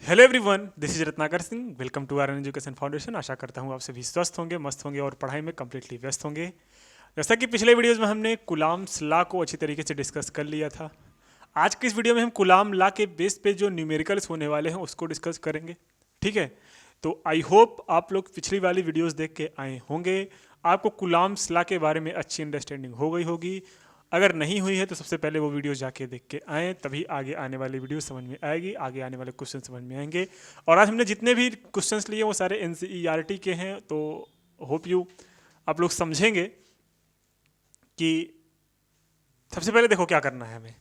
Hello everyone, this is Ratnakar Singh. Welcome to R education foundation. आशा करता हूँ आप सभी स्वस्थ होंगे, मस्त होंगे और पढ़ाई में कम्प्लीटली व्यस्त होंगे। जैसा कि पिछले वीडियोस में हमने कुलाम्स लॉ को अच्छी तरीके से डिस्कस कर लिया था, आज की इस वीडियो में हम कुलाम लॉ के बेस पे जो न्यूमेरिकल्स होने वाले हैं उसको डिस्कस करेंगे। ठीक है, तो आई होप आप लोग पिछली वाली वीडियोस देख के आए होंगे, आपको कुलाम्स लॉ के बारे में अच्छी अंडरस्टैंडिंग हो गई होगी। अगर नहीं हुई है तो सबसे पहले वो वीडियो जाके देख के आएँ, तभी आगे आने वाली वीडियो समझ में आएगी, आगे आने वाले क्वेश्चन समझ में आएंगे। और आज हमने जितने भी क्वेश्चंस लिए वो सारे एनसीईआरटी के हैं, तो होप यू आप लोग समझेंगे कि सबसे पहले देखो क्या करना है हमें।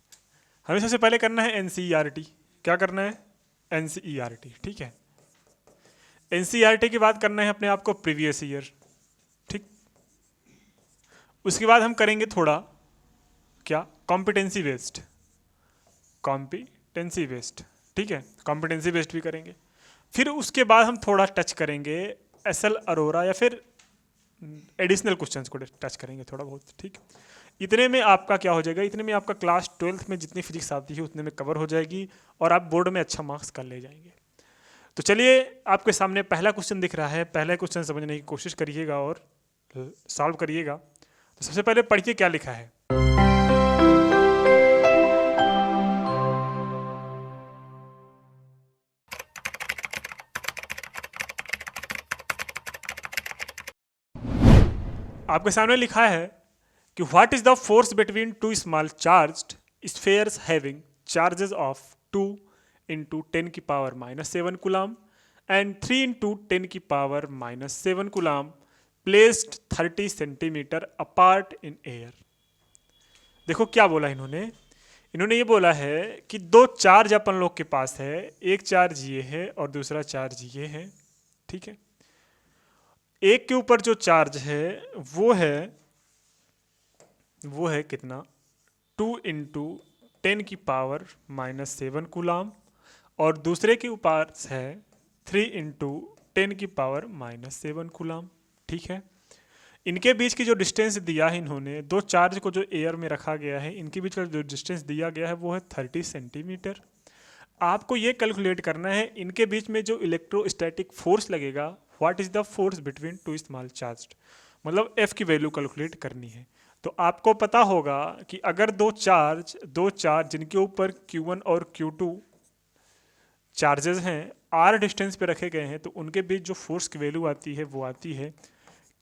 हमें सबसे पहले करना है एनसीईआरटी। क्या करना है? एनसीईआरटी। ठीक है, एनसीईआरटी के बाद करना है अपने आप को प्रीवियस ईयर। ठीक, उसके बाद हम करेंगे थोड़ा क्या, कॉम्पिटेंसी बेस्ड। कॉम्पिटेंसी बेस्ड, ठीक है, कॉम्पिटेंसी बेस्ड भी करेंगे। फिर उसके बाद हम थोड़ा टच करेंगे एसएल अरोरा या फिर एडिशनल क्वेश्चंस को टच करेंगे थोड़ा बहुत। ठीक, इतने में आपका क्या हो जाएगा, इतने में आपका क्लास 12th में जितनी फिजिक्स आती है उतने में कवर हो जाएगी और आप बोर्ड में अच्छा मार्क्स कर ले जाएंगे। तो चलिए, आपके सामने पहला क्वेश्चन दिख रहा है। पहला क्वेश्चन समझने की कोशिश करिएगा और सॉल्व करिएगा। तो सबसे पहले पढ़िए क्या लिखा है। आपके सामने लिखा है कि what is the force between two small charged spheres having charges of 2 into 10 की पावर -7 कूलाम एंड 3 इंटू 10 की power -7 coulomb placed 30 centimetre apart in air. देखो क्या बोला इन्होंने। इन्होंने ये बोला है कि दो चार्ज अपन लोग के पास है, एक चार्ज ये है और दूसरा चार्ज ये है। ठीक है, एक के ऊपर जो चार्ज है वो है कितना, 2 इंटू 10 की पावर -7 कूलाम और दूसरे के ऊपर है 3 इंटू 10 की पावर -7 कूलाम। ठीक है, इनके बीच की जो डिस्टेंस दिया है इन्होंने, दो चार्ज को जो एयर में रखा गया है, इनके बीच का जो डिस्टेंस दिया गया है वो है 30 सेंटीमीटर। आपको ये कैलकुलेट करना है इनके बीच में जो इलेक्ट्रोस्टैटिक फोर्स लगेगा, what is the force between two small charged, मतलब एफ की वैल्यू कैलकुलेट करनी है। तो आपको पता होगा कि अगर दो चार्ज जिनके ऊपर Q1 और Q2 चार्जेस हैं, आर डिस्टेंस पे रखे गए हैं, तो उनके बीच जो फोर्स की वैल्यू आती है वो आती है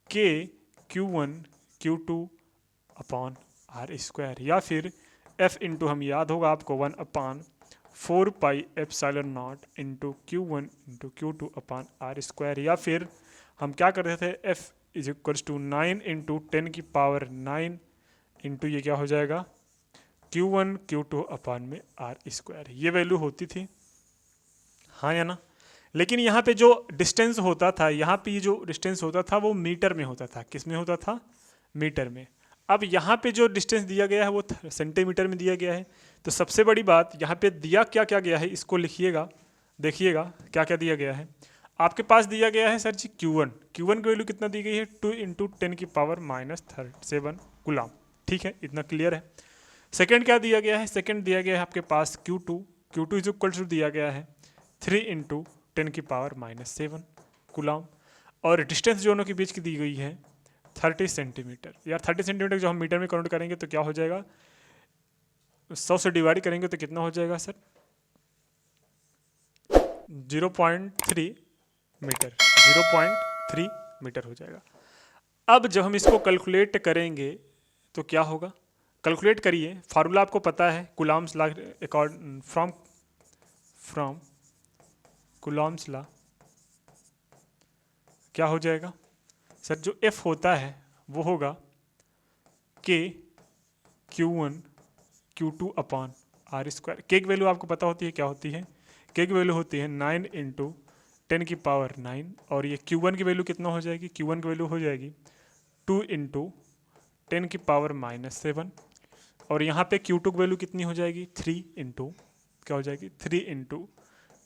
के Q1 Q2 upon R square, या फिर एफ इंटू, हम याद होगा आपको, 1/4 pi epsilon not into Q1 into Q2 upon R square, या फिर हम क्या करते थे, F is equals to 9 into 10 की पावर 9 इंटू ये क्या हो जाएगा, Q1 Q2 अपॉन में आर स्क्वायर। ये वैल्यू होती थी, हाँ या ना। लेकिन यहाँ पे जो डिस्टेंस होता था, यहाँ पे ये जो डिस्टेंस होता था वो मीटर में होता था। किस में होता था? मीटर में। अब यहाँ पे जो डिस्टेंस दिया गया है वो सेंटीमीटर में दिया गया है। तो सबसे बड़ी बात यहाँ पे दिया क्या क्या गया है, इसको लिखिएगा, देखिएगा क्या क्या दिया गया है। आपके पास दिया गया है सर जी Q1 की वैल्यू कितना दी गई है, 2 इंटू 10 की पावर -7 गुलाम। ठीक है, इतना क्लियर है। सेकेंड क्या दिया गया है, सेकेंड दिया गया है आपके पास Q2 इज इक्वल टू दिया गया है 3 इंटू 10 की पावर -7 गुलाम, और डिस्टेंस दोनों के बीच की दी गई है 30 सेंटीमीटर। यार 30 सेंटीमीटर जो हम मीटर में कन्वर्ट करेंगे तो क्या हो जाएगा, 100 से डिवाइड करेंगे तो कितना हो जाएगा सर, 0.3 मीटर, 0.3 मीटर हो जाएगा। अब जब हम इसको कैलकुलेट करेंगे तो क्या होगा, कैलकुलेट करिए। फार्मूला आपको पता है, Coulomb's law according from Coulomb's law क्या हो जाएगा सर, जो F होता है वो होगा K Q1 Q2 upon R square. के की वैल्यू आपको पता होती है, क्या होती है, के की वैल्यू होती है 9 इंटू 10 की पावर 9, और ये Q1 की वैल्यू कितना हो जाएगी, Q1 की वैल्यू हो जाएगी 2 इंटू 10 की पावर -7, और यहाँ पे Q2 की वैल्यू कितनी हो जाएगी, 3 इंटू क्या हो जाएगी, 3 इंटू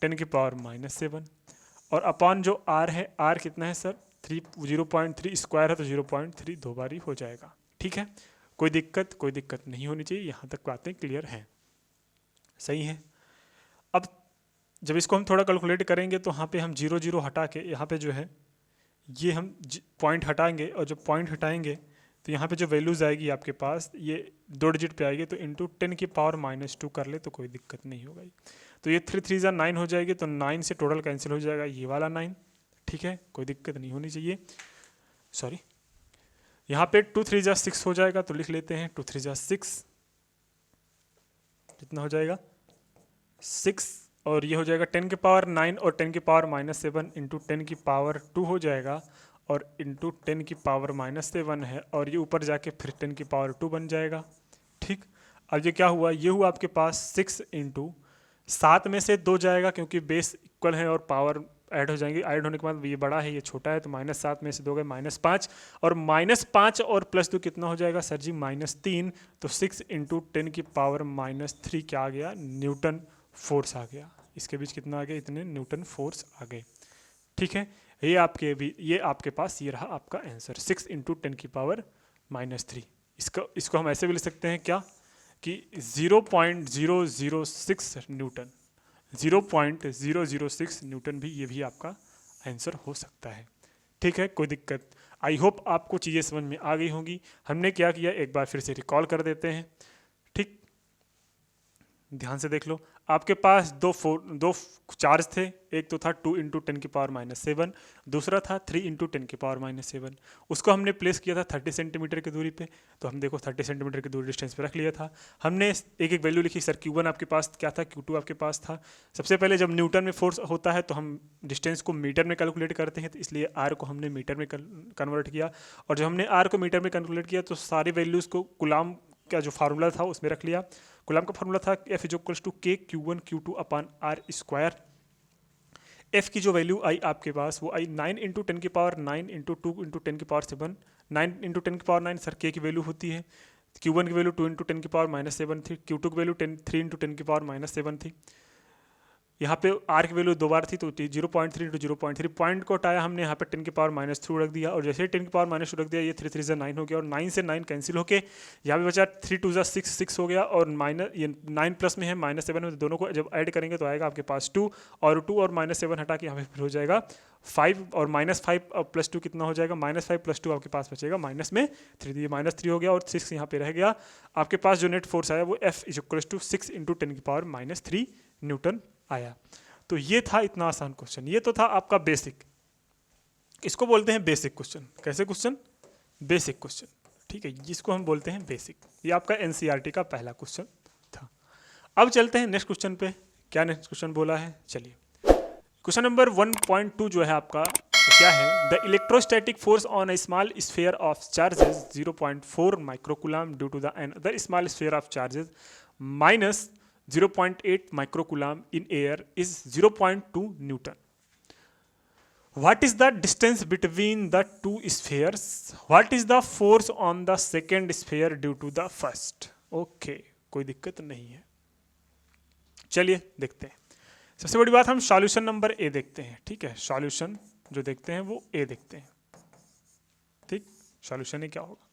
10 की पावर -7, और अपॉन जो R है, R कितना है सर, 0.3 स्क्वायर है तो 0.3 दो बारी हो जाएगा। ठीक है, कोई दिक्कत नहीं होनी चाहिए, यहाँ तक बातें क्लियर हैं, सही है। अब जब इसको हम थोड़ा कैलकुलेट करेंगे तो यहाँ पे हम 0 0 हटा के यहाँ पे जो है ये हम पॉइंट हटाएंगे, और जब पॉइंट हटाएंगे तो यहाँ पे जो वैल्यूज़ आएगी आपके पास ये 2 डिजिट पे आएगी, तो इंटू 10 की पावर -2 कर ले तो कोई दिक्कत नहीं होगा। तो ये 3 3 9 हो जाएगी, तो 9 से टोटल कैंसिल हो जाएगा ये वाला 9, ठीक है, कोई दिक्कत नहीं होनी चाहिए। सॉरी, यहाँ पे 2 3 6 हो जाएगा, तो लिख लेते हैं 2 3 6, कितना हो जाएगा 6, और ये हो जाएगा 10 की पावर 9 और 10 की पावर -7 इंटू 10 की पावर 2 हो जाएगा, और इंटू 10 की पावर -7 है, और ये ऊपर जाके फिर 10 की पावर 2 बन जाएगा। ठीक, अब ये क्या हुआ, ये हुआ आपके पास 6 इंटू 7 में से 2 जाएगा क्योंकि बेस इक्वल है और पावर ऐड हो जाएंगे, ऐड होने के बाद ये बड़ा है ये छोटा है, तो -7 में से 2 गए -5, और -5 और +2 कितना हो जाएगा सर जी -3, तो 6 इंटू 10 की पावर -3 क्या आ गया, न्यूटन फोर्स आ गया। इसके बीच कितना आ गया, इतने न्यूटन फोर्स आ गए। ठीक है, ये आपके पास ये रहा आपका आंसर 6 इंटू 10 की पावर -3। इसको हम ऐसे भी लिख सकते हैं क्या कि 0.006 न्यूटन, 0.006 न्यूटन भी ये भी आपका आंसर हो सकता है। ठीक है, कोई दिक्कत। आई होप आपको चीज़ें समझ में आ गई होंगी। हमने क्या किया एक बार फिर से रिकॉल कर देते हैं। ठीक, ध्यान से देख लो, आपके पास दो चार्ज थे, एक तो था 2 इंटू 10 की पावर -7, दूसरा था 3 इंटू 10 की पावर -7। उसको हमने प्लेस किया था 30 सेंटीमीटर की दूरी पे, तो हम देखो 30 सेंटीमीटर की दूरी डिस्टेंस पे रख लिया था। हमने एक एक वैल्यू लिखी, सर Q1 आपके पास क्या था, Q2 आपके पास था। सबसे पहले जब न्यूटन में फोर्स होता है तो हम डिस्टेंस को मीटर में कैलकुलेट करते हैं, तो इसलिए R को हमने मीटर में कन्वर्ट किया, और जब हमने R को मीटर में कैलकुलेट किया तो सारी वैल्यूज़ को कूलाम का जो फार्मूला था उसमें रख लिया। कूलाम का फार्मूला था F = K Q1 Q2 upon R²। F की जो वैल्यू आई आपके पास वो आई 9 इंटू 10 की पावर 9 इंटू 2 इंटू 10 की पावर 7, 9 इंटू 10 की पावर 9 सर K की वैल्यू होती है। Q1 की वैल्यू 2 इंटू 10 की पावर -7 थी, Q2 की वैल्यू 3 इंटू 10 की पावर -7 थी। यहाँ पे R की वैल्यू 2 बार थी, तो 0.3 इंटू 0.3, पॉइंट को हटाया हमने, यहाँ पे 10 की पावर -2 रख दिया, और जैसे ही 10 की पावर -2 रख दिया ये 3 3 9 हो गया, और 9 से 9 कैंसिल होके यहाँ पे बचा 3 2 6 6 हो गया, और ये 9 प्लस में है -7 में, तो दोनों को जब ऐड करेंगे तो आएगा आपके पास 2 और -7 हटा के यहाँ पे फिर हो जाएगा 5, और -5 और +2 कितना हो जाएगा, -5 +2 आपके पास बचेगा -3, ये -3 हो गया, और 6 यहाँ पे रह गया। आपके पास जो नेट फोर्स आया वो F = 6 इंटू 10 की पावर -3 न्यूटन आया। तो ये था इतना आसान क्वेश्चन, ये तो था आपका बेसिक, इसको बोलते हैं बेसिक क्वेश्चन। कैसे क्वेश्चन, बेसिक क्वेश्चन। ठीक है, जिसको हम बोलते हैं बेसिक। ये आपका एनसीईआरटी का पहला क्वेश्चन था। अब चलते हैं नेक्स्ट क्वेश्चन पे। क्या नेक्स्ट क्वेश्चन बोला है, चलिए क्वेश्चन नंबर 1.2 जो है आपका क्या है, the electrostatic force on a small sphere of charges 0.4 microcoulomb due to the another small sphere of charges minus 0.8 microcoulomb in air is 0.2 Newton. What is the distance between the two spheres? What is the force on the second sphere due to the first? Okay, कोई दिक्कत नहीं है। चलिए देखते हैं। सबसे बड़ी बात हम सॉल्यूशन नंबर ए देखते हैं। ठीक है, सॉल्यूशन जो देखते हैं वो ए देखते हैं। ठीक, सॉल्यूशन ए क्या होगा।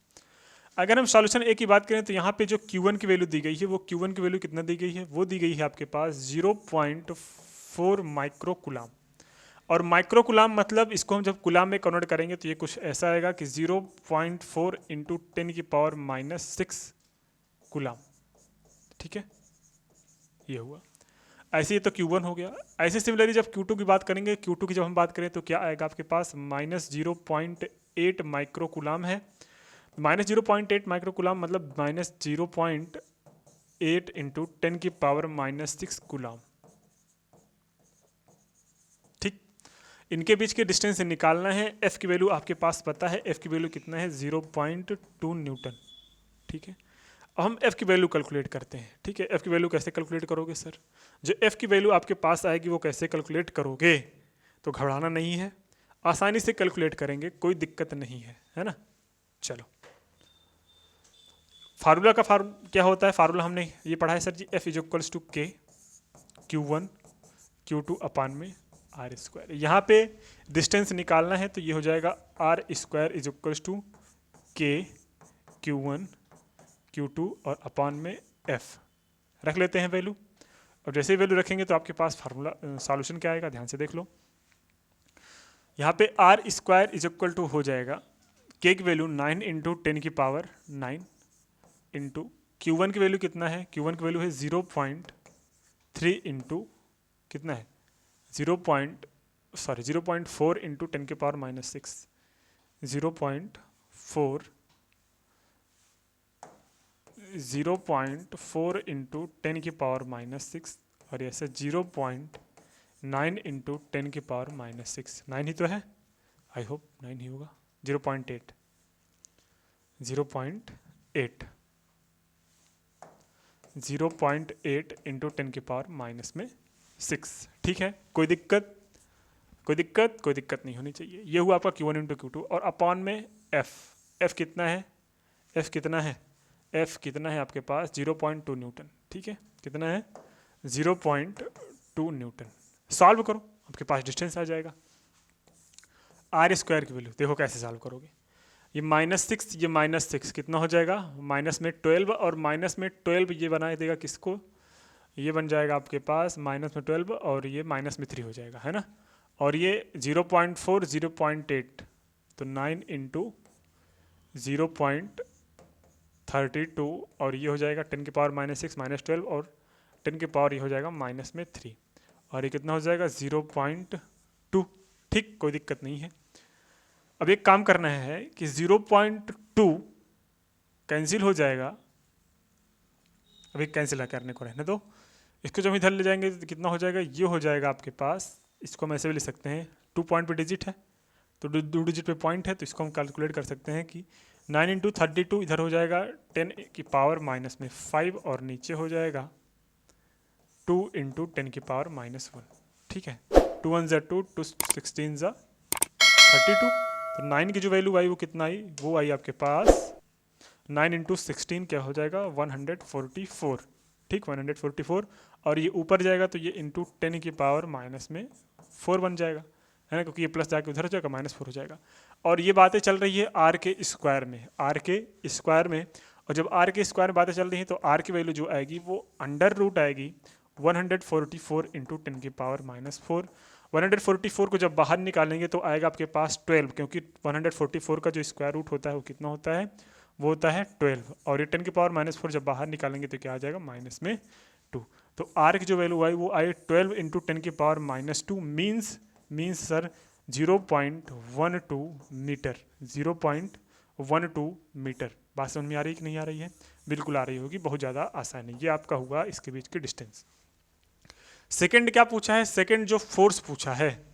अगर हम सॉल्यूशन ए की बात करें तो यहाँ पे जो Q1 की वैल्यू दी गई है वो Q1 की वैल्यू कितना दी गई है, वो दी गई है आपके पास 0.4 माइक्रोकूलम। और माइक्रोकूलम मतलब इसको हम जब कूलम में कन्वर्ट करेंगे तो ये कुछ ऐसा आएगा कि 0.4 इंटू 10 की पावर -6 कूलम। ठीक है, ये हुआ। ऐसे ही तो Q1 हो गया। ऐसे सिमिलरली जब Q2 की बात करेंगे, Q2 की जब हम बात करें तो क्या आएगा आपके पास -0.8 माइक्रोकूलम है। -0.8 माइक्रोकूलम मतलब -0.8 इंटू 10 की पावर -6 कूलम। ठीक, इनके बीच के डिस्टेंस से निकालना है। F की वैल्यू आपके पास पता है, F की वैल्यू कितना है 0.2 न्यूटन। ठीक है, अब हम F की वैल्यू कैलकुलेट करते हैं। ठीक है, F की वैल्यू कैसे कैलकुलेट करोगे सर, जो F की वैल्यू आपके पास आएगी वो कैसे कैलकुलेट करोगे, तो घबराना नहीं है, आसानी से कैलकुलेट करेंगे, कोई दिक्कत नहीं है ना। चलो, फार्मूला का क्या होता है, फार्मूला हमने ये पढ़ा है सर जी, F = K Q1 Q2 upon में R²। यहाँ पे डिस्टेंस निकालना है तो ये हो जाएगा R² = K Q1 Q2 और अपॉन में F रख लेते हैं वैल्यू। और जैसे ही वैल्यू रखेंगे तो आपके पास फार्मूला सॉल्यूशन क्या आएगा, ध्यान से देख लो। यहाँ पे R square is equal to हो जाएगा के की वैल्यू 9 इंटू 10 की पावर 9 इंटू Q1 की वैल्यू कितना है, Q1 की वैल्यू है 0.3 इंटू कितना है 0.4 इंटू 10 की पावर माइनस 6, 0.4 इंटू 10 की पावर माइनस 6 और ऐसे 0.9 इंटू 10 की पावर माइनस 6, 9 ही तो है, आई होप 9 ही होगा, 0.8 0.8 इंटू 10 की पावर माइनस में 6। ठीक है, कोई दिक्कत नहीं होनी चाहिए। ये हुआ आपका Q1 इंटू Q2 और अपॉन में F कितना है, F कितना है आपके पास 0.2 न्यूटन। ठीक है, कितना है 0.2 न्यूटन। सॉल्व करो, आपके पास डिस्टेंस आ जाएगा। आर स्क्वायर की वैल्यू देखो कैसे सॉल्व करोगे, ये -6 ये -6 कितना हो जाएगा, माइनस में 12 और माइनस में 12 ये बना देगा किसको, ये बन जाएगा आपके पास माइनस में 12 और ये माइनस में 3 हो जाएगा, है ना। और ये 0.4 0.8 तो 9 इंटू 0.32 और ये हो जाएगा 10 की पावर माइनस 6 माइनस 12 और 10 की पावर ये हो जाएगा माइनस में 3 और ये कितना हो जाएगा 0.2। ठीक, कोई दिक्कत नहीं है। अब एक काम करना है कि 0.2 कैंसिल हो जाएगा, अभी कैंसिल करने को रहने दो, इसको जब इधर ले जाएंगे तो कितना हो जाएगा, ये हो जाएगा आपके पास, इसको हम ऐसे भी ले सकते हैं 2 पॉइंट पे डिजिट है तो 2 डिजिट पे पॉइंट है तो इसको हम कैलकुलेट कर सकते हैं कि 9 इंटू 32 इधर हो जाएगा 10 की पावर माइनस में 5 और नीचे हो जाएगा 2 इंटू 10 की पावर माइनस 1। ठीक है, 2 1 ज़ा 2 2 16 ज़ा 32 तो 9 की जो वैल्यू आई वो कितना आई, वो आई आपके पास 9 इंटू 16 क्या हो जाएगा 144। ठीक, 144 और ये ऊपर जाएगा तो ये इंटू 10 की पावर माइनस में 4 बन जाएगा, है ना, क्योंकि ये प्लस जाके उधर हो जाएगा -4 हो जाएगा। और ये बातें चल रही है आर के स्क्वायर में, और जब आर के स्क्वायर में बातें चल रही हैं तो आर की वैल्यू जो आएगी वो अंडर रूट आएगी 144 इंटू 10 की पावर -4। 144 को जब बाहर निकालेंगे तो आएगा आपके पास 12, क्योंकि 144 का जो स्क्वायर रूट होता है वो कितना होता है, वो होता है 12 और ये 10 की पावर -4 जब बाहर निकालेंगे तो क्या आ जाएगा माइनस में 2। तो आर की जो वैल्यू आई वो आई 12 इंटू 10 की power -2 means sir 0.12 metre, 0.12 metre. बात समझ में आ रही है कि नहीं आ रही है, बिल्कुल आ रही होगी, बहुत ज़्यादा आसान है। ये आपका हुआ इसके बीच की डिस्टेंस। सेकंड क्या पूछा है, सेकंड जो फोर्स पूछा है,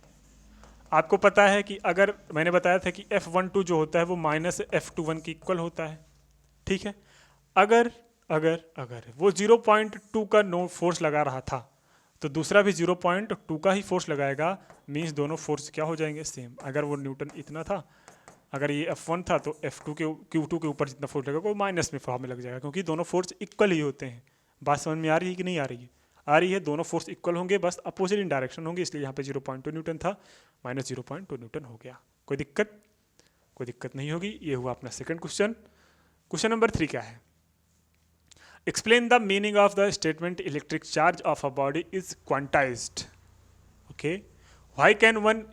आपको पता है कि अगर मैंने बताया था कि F12 जो होता है वो -F21 के इक्वल होता है। ठीक है, अगर अगर अगर वो 0.2 का नो फोर्स लगा रहा था तो दूसरा भी 0.2 का ही फोर्स लगाएगा, मीन्स दोनों फोर्स क्या हो जाएंगे सेम। अगर वो न्यूटन इतना था, अगर ये F1 था तो F2 के Q2 के ऊपर जितना फोर्स लगेगा वो माइनस में फॉर्म में लग जाएगा, क्योंकि दोनों फोर्स इक्वल ही होते हैं। बात समझ में आ रही है कि नहीं आ रही है, आ रही है, दोनों फोर्स इक्वल होंगे, बस अपोजिट इन डायरेक्शन होंगे, इसलिए यहाँ पे 0.2 न्यूटन था -0.2 न्यूटन हो गया। कोई दिक्कत नहीं होगी। ये हुआ अपना सेकंड क्वेश्चन। क्वेश्चन नंबर 3 क्या है, explain the meaning of the statement electric charge of a body is quantized. Okay, why can one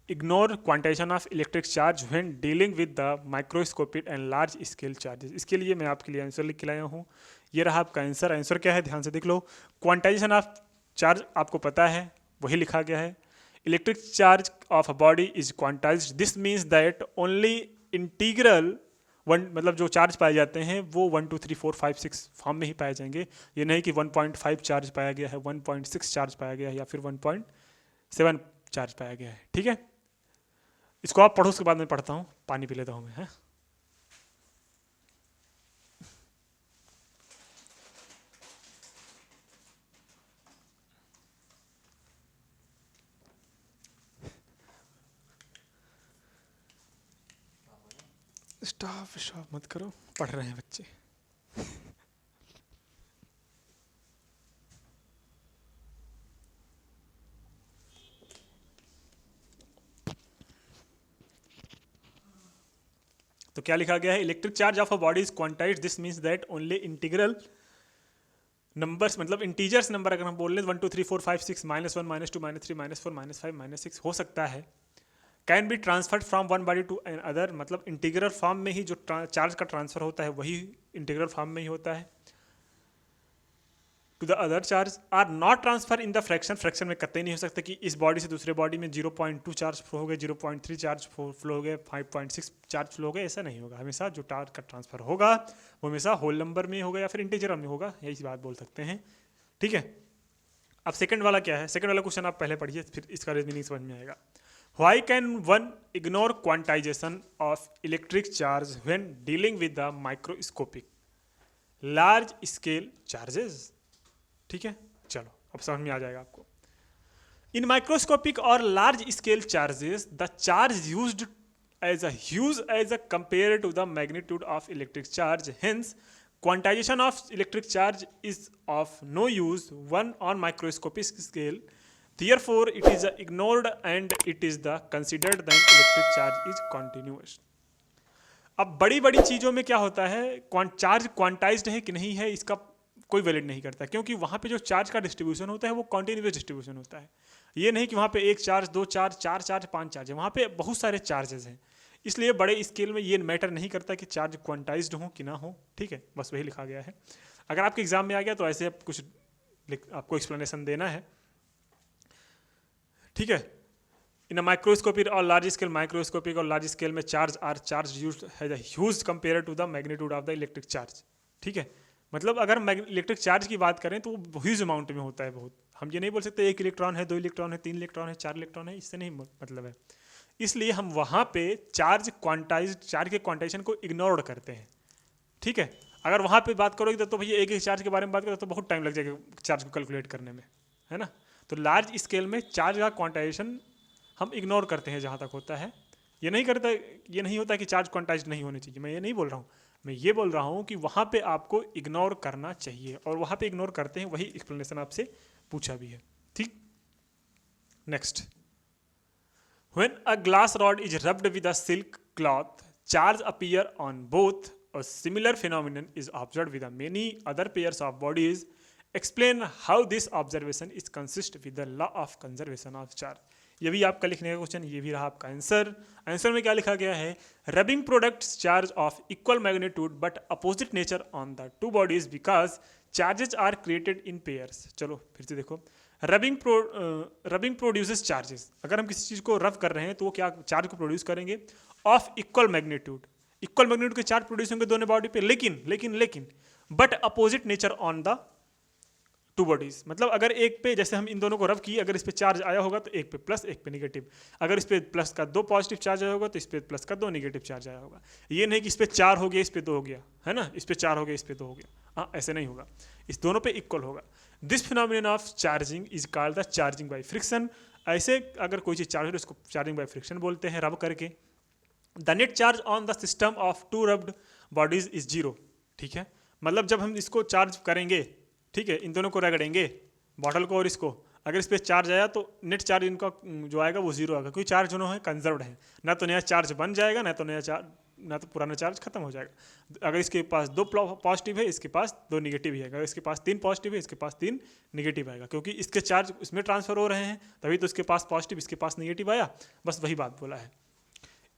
ignore quantization of electric charge when dealing with the microscopic and large scale charges. इसके लिए मैं आपके लिए answer लिख के लाया हूँ, ये रहा आपका आंसर। आंसर क्या है, ध्यान से देख लो। क्वांटाइजेशन ऑफ चार्ज आपको पता है, वही लिखा गया है। Electric charge of a body is quantized, this means that only integral मतलब जो चार्ज पाए जाते हैं वो 1 2 3 4 5 6 फॉर्म में ही पाए जाएंगे। ये नहीं कि 1.5 चार्ज पाया गया है, 1.6 चार्ज पाया गया है या फिर 1.7 चार्ज पाया गया है। ठीक है, इसको आप पढ़ो, उसके बाद मैं पढ़ता हूँ, पानी पी लेता हूँ मैं। स्टॉप मत करो, पढ़ रहे हैं बच्चे। तो क्या लिखा गया है, electric charge of a body is quantized, this means that only integral numbers मतलब इंटीजर्स नंबर अगर हम बोल रहे हैं 1 2 3 4 5 6 -1 -2 -3 -4 -5 -6 हो सकता है, can be transferred from one body to other, मतलब इंटीग्रल फॉर्म में ही जो चार्ज का ट्रांसफर होता है वही इंटीग्रल फॉर्म में ही होता है। To the other charge are not transfer in the fraction, fraction में कतई नहीं हो सकता कि इस बॉडी से दूसरे बॉडी में 0.2 चार्ज फ्लो हो गए, 0.3 चार्ज फ्लो हो गए, 5.6 चार्ज फ्लो हो गए, ऐसा नहीं होगा। हमेशा जो चार्ज का ट्रांसफर होगा वो हमेशा होल नंबर में होगा या फिर इंटीजर में होगा, यही बात बोल सकते हैं। ठीक है, अब सेकंड वाला क्या है? सेकंड वाला क्वेश्चन आप पहले पढ़िए, फिर इसका रीजनिंग समझ में आएगा। Why can one ignore quantization of electric charge when dealing with the microscopic large scale charges? ठीक है, चलो अब समझ में आ जाएगा आपको। इन माइक्रोस्कोपिक और large scale charges the charge used as a compare to the magnitude of electric charge, hence quantization of electric charge is of no use one on microscopic scale, therefore it is ignored and it is the considered that electric charge is continuous। अब बड़ी बड़ी चीज़ों में क्या होता है, charge quantized है कि नहीं है इसका कोई वैलिड नहीं करता, क्योंकि वहाँ पे जो चार्ज का डिस्ट्रीब्यूशन होता है वो कॉन्टिन्यूस डिस्ट्रीब्यूशन होता है। ये नहीं कि वहाँ पे एक चार्ज, दो चार्ज, चार चार्ज, पांच चार्ज है, वहाँ पे बहुत सारे चार्जेस हैं। इसलिए बड़े स्केल में ये मैटर नहीं करता कि चार्ज क्वांटाइज्ड हो कि ना हो। ठीक है, बस वही लिखा गया है। अगर आपके एग्जाम में आ गया तो ऐसे आप कुछ आपको एक्सप्लेनेशन देना है। ठीक है, इन अ माइक्रोस्कोपिक और लार्ज स्केल, माइक्रोस्कोपिक और लार्ज स्केल में charge are charge used has a huge compare to the magnitude of the electric charge. ठीक है, मतलब अगर इलेक्ट्रिक चार्ज की बात करें तो वो ह्यूज अमाउंट में होता है बहुत। हम ये नहीं बोल सकते एक इलेक्ट्रॉन है, दो इलेक्ट्रॉन है, तीन इलेक्ट्रॉन है, चार इलेक्ट्रॉन है, इससे नहीं मतलब है। इसलिए हम वहाँ पे चार्ज के क्वांटाइजेशन को इग्नोर करते हैं। ठीक है, अगर वहाँ पे बात करोगे तो भैया एक चार्ज के बारे में बात करो तो बहुत टाइम लग जाएगा चार्ज को कैलकुलेट करने में, है ना। तो लार्ज स्केल में चार्ज का क्वांटाइजेशन हम इग्नोर करते हैं जहाँ तक होता है। ये नहीं होता कि चार्ज क्वांटाइज नहीं होने चाहिए, मैं ये नहीं बोल रहा हूँ। मैं ये बोल रहा हूँ कि वहाँ पे आपको इग्नोर करना चाहिए, और वहाँ पे इग्नोर करते हैं, वही एक्सप्लेनेशन आपसे पूछा भी है। ठीक, next, when a glass rod is rubbed with a silk cloth, charge appear on both. A similar phenomenon is observed with many other pairs of bodies. Explain how this observation is consistent with the law of conservation of charge। ये भी आपका लिखने का question, ये भी रहा आपका answer. Answer में क्या लिखा गया है? Rubbing products charge of equal magnitude but opposite nature on the two bodies because charges are created in pairs. चलो फिर से देखो, रबिंग प्रोड्यूसेस चार्जेस। अगर हम किसी चीज़ को रब कर रहे हैं तो वो क्या चार्ज को प्रोड्यूस करेंगे? Of equal magnitude. Equal magnitude के चार्ज प्रोड्यूस होंगे दोनों बॉडी पे, लेकिन but opposite nature on the two bodies. मतलब अगर एक पे, जैसे हम इन दोनों को रब किए, अगर इस पे चार्ज आया होगा तो एक पे प्लस, एक पे नेगेटिव। अगर इस पे प्लस का दो पॉजिटिव चार्ज आया होगा तो इस पे प्लस का दो नेगेटिव चार्ज आया होगा। ये नहीं कि इस पे चार हो गया, इस पे दो हो गया, है ना, इस पे चार हो गया, इस पे दो हो गया। हाँ, ऐसे नहीं होगा, इस दोनों पे इक्वल होगा। This phenomenon of charging is called the charging by friction. ऐसे अगर कोई चीज़ चार्ज हो तो इसको चार्जिंग बाय फ्रिक्शन बोलते हैं, रब करके। The net charge on the system of two rubbed bodies is zero. ठीक है, मतलब जब हम इसको चार्ज करेंगे, ठीक है, इन दोनों को रगड़ेंगे, बॉटल को और इसको, अगर इस पर चार्ज आया तो नेट चार्ज इनका जो आएगा वो जीरो आएगा, क्योंकि चार्ज दोनों है कंजर्व्ड है। ना तो नया चार्ज बन जाएगा, ना तो पुराना चार्ज खत्म हो जाएगा। अगर इसके पास दो पॉजिटिव है, इसके पास दो निगेटिव ही है। अगर इसके पास तीन पॉजिटिव है, इसके पास तीन निगेटिव आएगा, क्योंकि इसके चार्ज इसमें ट्रांसफर हो रहे हैं, तभी तो इसके पास पॉजिटिव, इसके पास निगेटिव आया। बस वही बात बोला है।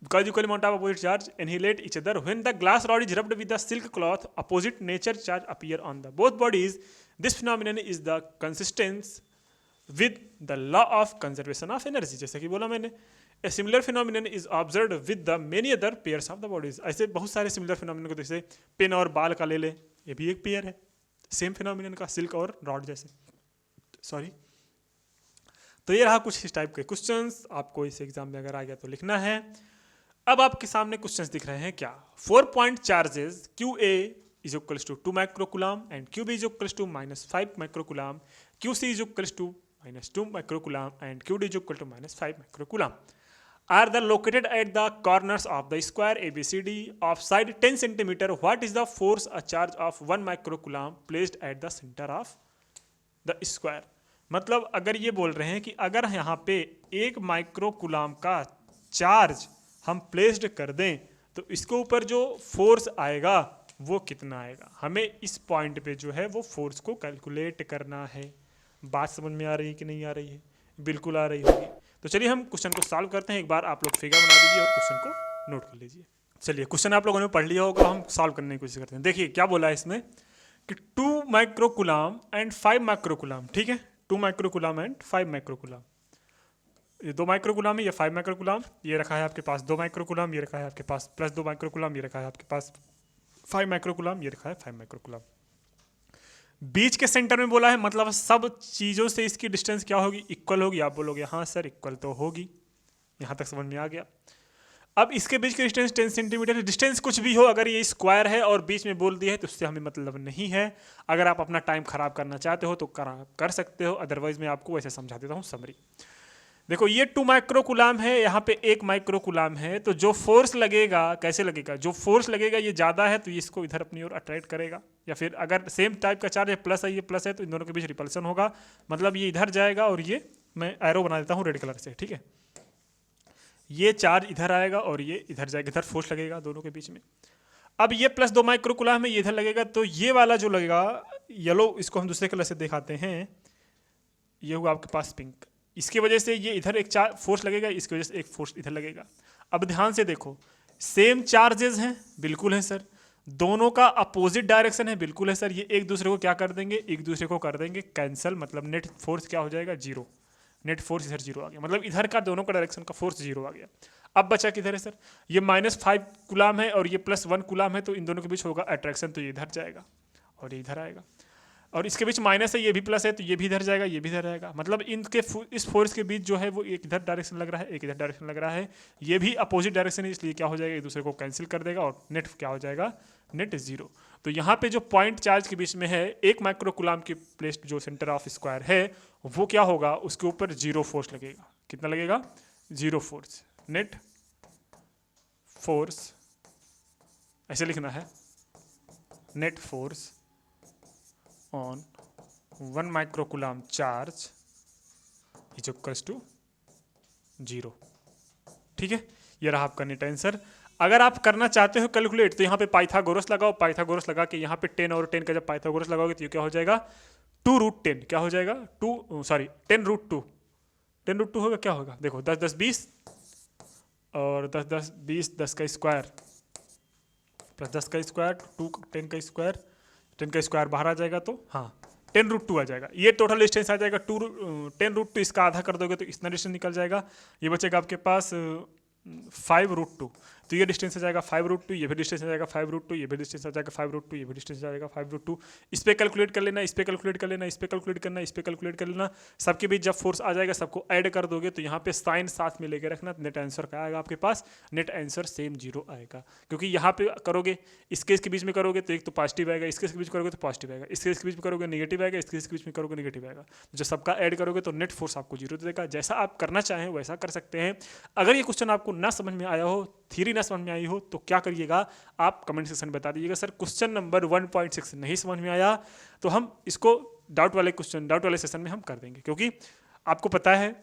Because equal amount of opposite charge annihilate each other. When the glass rod is rubbed with a silk cloth, opposite nature charge appear on the both bodies. This phenomenon is the consistent with the law of conservation of energy. जैसे कि बोला मैंने, a similar phenomenon is observed with the many other pairs of the bodies. ऐसे बहुत सारे similar phenomenon को, जैसे pen और बाल का ले ले, ये भी एक पेयर है सेम phenomenon का, सिल्क और रॉड जैसे। सॉरी, तो ये रहा कुछ इस टाइप के क्वेश्चंस। आपको इस एग्जाम में अगर आ गया तो लिखना है। अब आपके सामने क्वेश्चंस दिख रहे हैं क्या? 4 point charges QA is equals to 2 microcoulomb and QB is equals to -5 microcoulomb, QC is equals to -2 microcoulomb and QD is equal to -5 microcoulomb are the located at the corners of the square ABCD of side 10 centimeter. What is the force a charge of 1 microcoulomb placed at the center of the square? मतलब अगर ये बोल रहे हैं कि अगर यहाँ पे 1 माइक्रोकुलाम का चार्ज हम प्लेस्ड कर दें तो इसके ऊपर जो फोर्स आएगा वो कितना आएगा। हमें इस पॉइंट पे जो है वो फोर्स को कैलकुलेट करना है। बात समझ में आ रही है कि नहीं आ रही है? बिल्कुल आ रही होगी। तो चलिए हम क्वेश्चन को सॉल्व करते हैं। एक बार आप लोग फिगर बना दीजिए और क्वेश्चन को नोट कर लीजिए। चलिए क्वेश्चन आप लोगों ने पढ़ लिया होगा, हम सॉल्व करने की कोशिश करते हैं। देखिए क्या बोला है इसमें कि 2 माइक्रोकुलाम एंड 5 माइक्रोकुलाम, ठीक है, 2 माइक्रोकुलाम एंड 5 माइक्रोकुलाम। ये 2 माइक्रोकुलाम है, ये 5 माइक्रोकुलाम, ये रखा है आपके पास 2 माइक्रोकुलाम, ये रखा है आपके पास प्लस 2 माइक्रोकुलाम, ये रखा है आपके पास 5 माइक्रोकुलाम, ये रखा है 5 माइक्रोकुलाम। बीच के सेंटर में बोला है, मतलब सब चीज़ों से इसकी डिस्टेंस क्या होगी, इक्वल होगी। आप बोलोगे हाँ सर इक्वल तो होगी, यहाँ तक समझ में आ गया। अब इसके बीच की डिस्टेंस 10 सेंटीमीटर है। डिस्टेंस कुछ भी हो, अगर ये स्क्वायर है और बीच में बोल दिया है तो उससे हमें मतलब नहीं है। अगर आप अपना टाइम खराब करना चाहते हो तो कर सकते हो, अदरवाइज मैं आपको वैसे समझा देता हूँ समरी। देखो ये 2 माइक्रोकुलाम है, यहाँ पे 1 माइक्रोकुलाम है, तो जो फोर्स लगेगा कैसे लगेगा, जो फोर्स लगेगा ये ज़्यादा है तो ये इसको इधर अपनी ओर अट्रैक्ट करेगा, या फिर अगर सेम टाइप का चार्ज है प्लस है, ये प्लस है, तो इन दोनों के बीच रिपल्सन होगा, मतलब ये इधर जाएगा और ये मैं एरो बना देता हूँ रेड कलर से, ठीक है। ये चार्ज इधर आएगा और ये इधर जाएगा, इधर फोर्स लगेगा दोनों के बीच में। अब ये प्लस 2 माइक्रोकुलाम है, ये इधर लगेगा, तो ये वाला जो लगेगा येलो, इसको हम दूसरे कलर से दिखाते हैं, ये हुआ आपके पास पिंक। इसकी वजह से ये इधर एक फोर्स लगेगा, इसकी वजह से एक फोर्स इधर लगेगा। अब ध्यान से देखो, सेम चार्जेस हैं, बिल्कुल है सर। दोनों का अपोजिट डायरेक्शन है, बिल्कुल है सर। ये एक दूसरे को क्या कर देंगे, एक दूसरे को कर देंगे कैंसिल, मतलब नेट फोर्स क्या हो जाएगा, जीरो। नेट फोर्स इधर जीरो आ गया, मतलब इधर का दोनों का डायरेक्शन का फोर्स जीरो आ गया। अब बचा किधर है सर, ये -5 कुलाम है और ये +1 कुलाम है, तो इन दोनों के बीच होगा अट्रैक्शन, तो ये इधर जाएगा और ये इधर आएगा। और इसके बीच माइनस है, ये भी प्लस है, तो ये भी इधर जाएगा, ये भी इधर जाएगा। मतलब इनके इस फोर्स के बीच जो है वो एक इधर डायरेक्शन लग रहा है, एक इधर डायरेक्शन लग रहा है। ये भी अपोजिट डायरेक्शन है, इसलिए क्या हो जाएगा, एक दूसरे को कैंसिल कर देगा और नेट क्या हो जाएगा, नेट जीरो। तो यहाँ पे जो पॉइंट चार्ज के बीच में है, 1 माइक्रोकुलाम की प्लेस जो सेंटर ऑफ स्क्वायर है, वो क्या होगा, उसके ऊपर जीरो फोर्स लगेगा। कितना लगेगा, जीरो फोर्स। नेट फोर्स ऐसे लिखना है, net force on 1 microcoulomb charge is equals to 0। ठीक है, ये रहा आपका नेट आंसर। अगर आप करना चाहते हो कैलकुलेट, तो यहाँ पे पाइथागोरस लगाओ, पाइथागोरस लगा के यहाँ पे 10 और 10 का जब पाइथागोरस लगाओगे तो ये क्या हो जाएगा, 2√10। क्या हो जाएगा, 10√2। 10√2 होगा, क्या होगा, देखो 10 10 20 और 10 10 20, 10 का स्क्वायर प्लस 10 का स्क्वायर, 2 10 का स्क्वायर, 10 का स्क्वायर बाहर आ जाएगा, तो हाँ 10√2 आ जाएगा। ये टोटल डिस्टेंस आ जाएगा 10√2, इसका आधा कर दोगे तो इतना डिस्टेंस निकल जाएगा। ये बचेगा आपके पास 5√2, तो ये डिस्टेंस आ जाएगा 5√2, ये भी डिस्टेंस आ जाएगा 5√2, ये भी डिस्टेंस आ जाएगा 5√2, ये भी डिस्टेंस आ जाएगा 5√2। इस पे कैलकुलेट कर लेना, इस पे कैलकुलेट कर लेना, इस पे कैलकुलेट करना, इस पे कैलकुलेट कर लेना। सबके बीच जब फोर्स आ जाएगा सबको ऐड कर दोगे तो यहाँ पे साइन साथ में लेके रखना, नेट आंसर क्या आएगा आपके पास, नेट आंसर सेम 0 आएगा। क्योंकि यहाँ पे करोगे, इस केस के बीच में करोगे तो एक तो पॉजिटिव आएगा, इस केस के बीच करोगे तो पॉजिटिव आएगा, इस केस के बीच में करोगे नेगेटिव आएगा, इस केस के बीच में करोगे नेगेटिव आएगा। जब सबका ऐड करोगे तो नेट फोर्स आपको 0 देगा। जैसा आप करना चाहें वैसा कर सकते हैं। अगर ये क्वेश्चन आपको ना समझ में आया हो, थ्योरी ना समझ में आई हो, तो क्या करिएगा, आप कमेंट सेक्शन में बता दीजिएगा सर क्वेश्चन नंबर 1.6 नहीं समझ में आया, तो हम इसको डाउट वाले सेशन में हम कर देंगे। क्योंकि आपको पता है,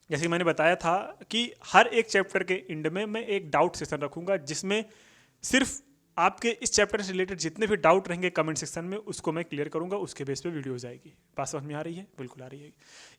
जैसे मैंने बताया था कि हर एक चैप्टर के एंड में मैं एक डाउट सेशन रखूंगा, जिसमें सिर्फ आपके इस चैप्टर से रिलेटेड जितने भी डाउट रहेंगे कमेंट सेक्शन में उसको मैं क्लियर करूंगा, उसके बेस पे वीडियो जाएगी। बात समझ में आ रही है, बिल्कुल आ रही है।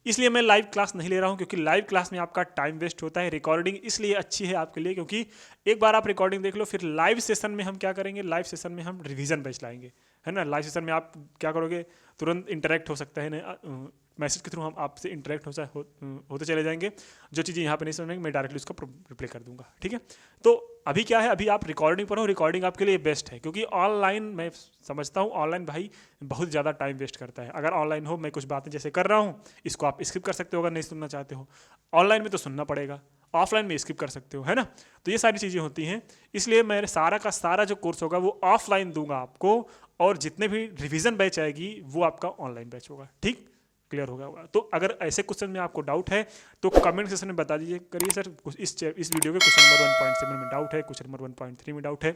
इसलिए मैं लाइव क्लास नहीं ले रहा हूं, क्योंकि लाइव क्लास में आपका टाइम वेस्ट होता है। रिकॉर्डिंग इसलिए अच्छी है आपके लिए, क्योंकि एक बार आप रिकॉर्डिंग देख लो, फिर लाइव सेशन में हम क्या करेंगे, लाइव सेशन में हम रिवीजन बैच लाएंगे, है ना। लाइव सेशन में आप क्या करोगे, तुरंत इंटरेक्ट हो सकता है ना, मैसेज के थ्रू हम आपसे इंटरेक्ट होते चले जाएंगे। जो चीज़ें यहाँ पे नहीं समझेंगे मैं डायरेक्टली उसका रिप्लाई कर दूंगा, ठीक है। तो अभी क्या है, अभी आप रिकॉर्डिंग पर हो, रिकॉर्डिंग आपके लिए बेस्ट है। क्योंकि ऑनलाइन मैं समझता हूँ ऑनलाइन भाई बहुत ज़्यादा टाइम वेस्ट करता है। अगर ऑनलाइन हो, मैं कुछ बातें जैसे कर रहा हूँ, इसको आप स्किप कर सकते हो अगर नहीं सुनना चाहते हो। ऑनलाइन में तो सुनना पड़ेगा, ऑफलाइन में स्किप कर सकते हो, है ना। तो ये सारी चीज़ें होती हैं, इसलिए मेरे सारा का सारा जो कोर्स होगा वो ऑफलाइन दूंगा आपको, और जितने भी रिवीजन बैच आएगी वो आपका ऑनलाइन बैच होगा। ठीक, क्लियर हो गया होगा। तो अगर ऐसे क्वेश्चन में आपको डाउट है तो कमेंट सेक्शन में बता दीजिए, करिए सर इस वीडियो के क्वेश्चन नंबर 1.7 में डाउट है, क्वेश्चन नंबर 1.3 में डाउट है,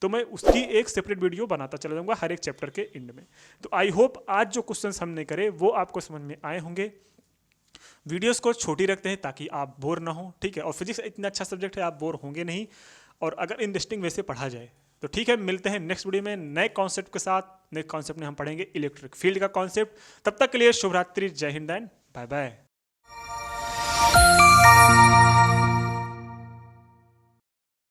तो मैं उसकी एक सेपरेट वीडियो बनाता चला जाऊंगा हर एक चैप्टर के एंड में। तो आई होप आज जो क्वेश्चन हमने करे वो आपको समझ में आए होंगे। वीडियोस को छोटी रखते हैं ताकि आप बोर ना हो, ठीक है। और फिजिक्स इतना अच्छा सब्जेक्ट है, आप बोर होंगे नहीं। और अगर इंटरेस्टिंग वे से पढ़ा जाए तो ठीक है, मिलते हैं नेक्स्ट वीडियो में नए कॉन्सेप्ट के साथ। नेक्स्ट कॉन्सेप्ट में हम पढ़ेंगे इलेक्ट्रिक फील्ड का कॉन्सेप्ट। तब तक के लिए शुभ रात्रि, जय हिंद एंड बाय बाय।